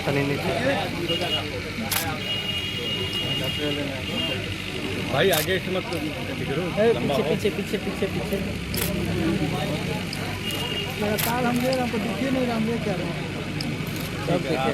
व्यवस्था नहीं लीजिए। भाई आगे से मत पीछे पीछे पीछे पीछे पीछे लगातार हम ले हमको दिखिए नहीं हम ले क्या रहे हैं सब देखिए।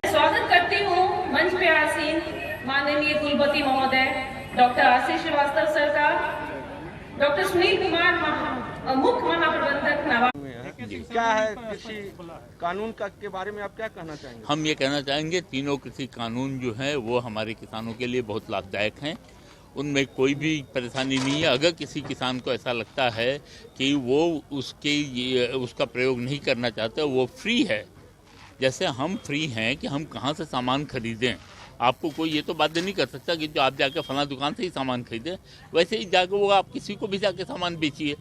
स्वागत करती हूँ मंच पे आसीन माननीय कुलपति महोदय डॉक्टर आशीष श्रीवास्तव सर का, डॉक्टर सुनील कुमार मुख्य महाप्रबंधक नवा। क्या है कृषि कानून का के बारे में आप क्या कहना चाहेंगे? हम ये कहना चाहेंगे तीनों कृषि कानून जो हैं वो हमारे किसानों के लिए बहुत लाभदायक हैं। उनमें कोई भी परेशानी नहीं है। अगर किसी किसान को ऐसा लगता है कि वो उसका प्रयोग नहीं करना चाहते, वो फ्री है। जैसे हम फ्री हैं कि हम कहाँ से सामान खरीदें, आपको कोई ये तो बाध्य नहीं कर सकता कि जो आप जाके फलां दुकान से ही सामान खरीदें, वैसे ही जाके वो आप किसी को भी जाके सामान बेचिए।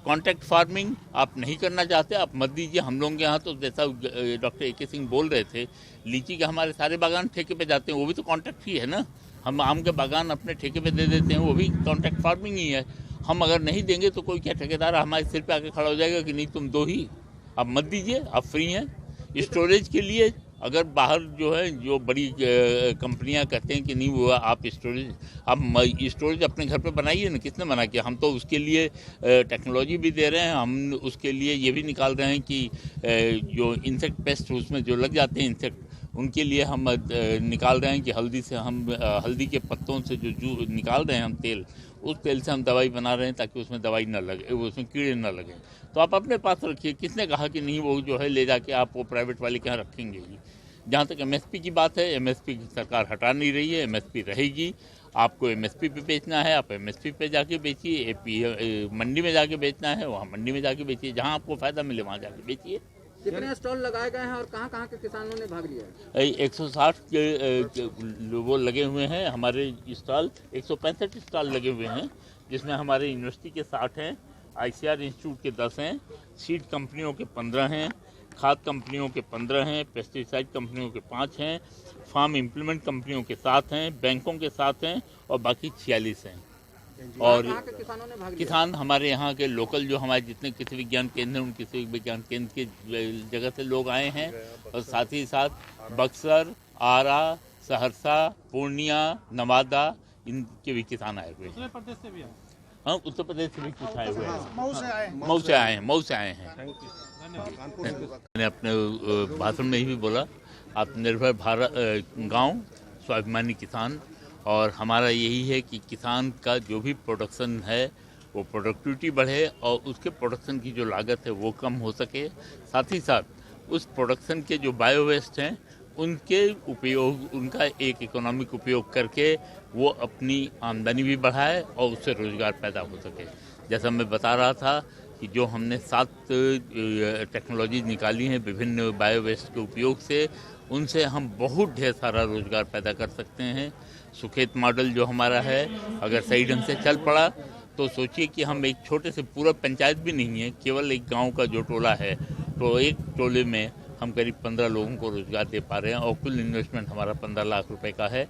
कॉन्ट्रैक्ट फार्मिंग आप नहीं करना चाहते, आप मत दीजिए। हम लोगों के यहाँ तो जैसा डॉक्टर ए के सिंह बोल रहे थे, लीची के हमारे सारे बागान ठेके पे जाते हैं, वो भी तो कॉन्ट्रैक्ट ही है ना। हम आम के बागान अपने ठेके पे दे देते हैं, वो भी कॉन्ट्रैक्ट फार्मिंग ही है। हम अगर नहीं देंगे तो कोई क्या ठेकेदार हमारे सिर पे आके खड़ा हो जाएगा कि नहीं तुम दो ही, आप मत दीजिए, आप फ्री हैं। स्टोरेज के लिए अगर बाहर जो है जो बड़ी कंपनियां कहते हैं कि नहीं वो आप स्टोरेज अपने घर पे बनाइए ना, किसने मना किया? हम तो उसके लिए टेक्नोलॉजी भी दे रहे हैं, हम उसके लिए ये भी निकाल रहे हैं कि जो इंसेक्ट पेस्ट उसमें जो लग जाते हैं इंसेक्ट, उनके लिए हम निकाल रहे हैं कि हल्दी के पत्तों से जो निकाल रहे हैं हम तेल, उस तेल से हम दवाई बना रहे हैं ताकि उसमें दवाई ना लगे, उसमें कीड़े ना लगे। तो आप अपने पास रखिए, किसने कहा कि नहीं वो जो है ले जाके आप वो प्राइवेट वाले के यहाँ रखेंगे ही। जहाँ तक एमएसपी की बात है, एमएसपी की सरकार हटा नहीं रही है, एमएसपी रहेगी। आपको एमएसपी पे बेचना है आप एमएसपी पे जाके बेचिए, मंडी में जाके बेचना है वहाँ मंडी में जाके बेचिए, जहाँ आपको फ़ायदा मिले वहाँ जाके बेचिए। कितने स्टॉल लगाए गए हैं और कहाँ के किसानों ने भाग लिया है? 160 के वो लगे हुए हैं हमारे स्टॉल, 165 स्टॉल लगे हुए हैं, जिसमें हमारे यूनिवर्सिटी के 60 हैं, आईसीआर इंस्टीट्यूट के 10 हैं, सीड कंपनियों के 15 हैं, खाद कंपनियों के 15 हैं, पेस्टिसाइड कंपनियों के 5 हैं, फार्म इम्प्लीमेंट कंपनियों के 7 हैं, बैंकों के 7 हैं और बाकी 46 हैं। और किसानों ने भाग किसान हमारे यहाँ के लोकल जो हमारे जितने कृषि विज्ञान केंद्र हैं, उन कृषि विज्ञान केंद्र के जगह से लोग आए हैं और साथ ही साथ बक्सर, आरा, सहरसा, पूर्णिया, नवादा इनके भी किसान आए हुए हैं। प्रदेश से भी हाँ, उत्तर प्रदेश से भी कुछ आए हुए हैं, मऊ से आए मऊ से आए हैं। मैंने अपने भाषण में ही भी बोला, आत्मनिर्भर भारत गांव स्वाभिमानी किसान, और हमारा यही है कि किसान का जो भी प्रोडक्शन है वो प्रोडक्टिविटी बढ़े और उसके प्रोडक्शन की जो लागत है वो कम हो सके। साथ ही साथ उस प्रोडक्शन के जो बायो वेस्ट हैं उनके उपयोग, उनका एक इकोनॉमिक उपयोग करके वो अपनी आमदनी भी बढ़ाए और उससे रोज़गार पैदा हो सके। जैसा मैं बता रहा था कि जो हमने 7 टेक्नोलॉजी निकाली हैं विभिन्न बायो वेस्ट के उपयोग से, उनसे हम बहुत ढेर सारा रोज़गार पैदा कर सकते हैं। सुखेत मॉडल जो हमारा है अगर सही ढंग से चल पड़ा तो सोचिए कि हम एक छोटे से, पूरा पंचायत भी नहीं है, केवल एक गांव का जो टोला है, तो एक टोले में हम करीब 15 लोगों को रोज़गार दे पा रहे हैं और कुल इन्वेस्टमेंट हमारा 15 लाख रुपए का है।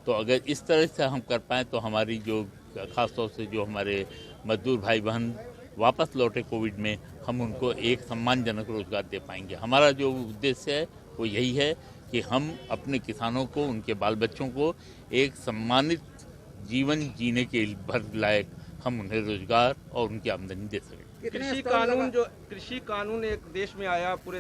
तो अगर इस तरह से हम कर पाएँ तो हमारी जो ख़ासतौर से जो हमारे मजदूर भाई बहन वापस लौटे कोविड में, हम उनको एक सम्मानजनक रोज़गार दे पाएंगे। हमारा जो उद्देश्य है वो यही है कि हम अपने किसानों को, उनके बाल बच्चों को एक सम्मानित जीवन जीने के भर लायक हम उन्हें रोजगार और उनकी आमदनी दे सकें। कृषि कानून एक देश में आया, पूरे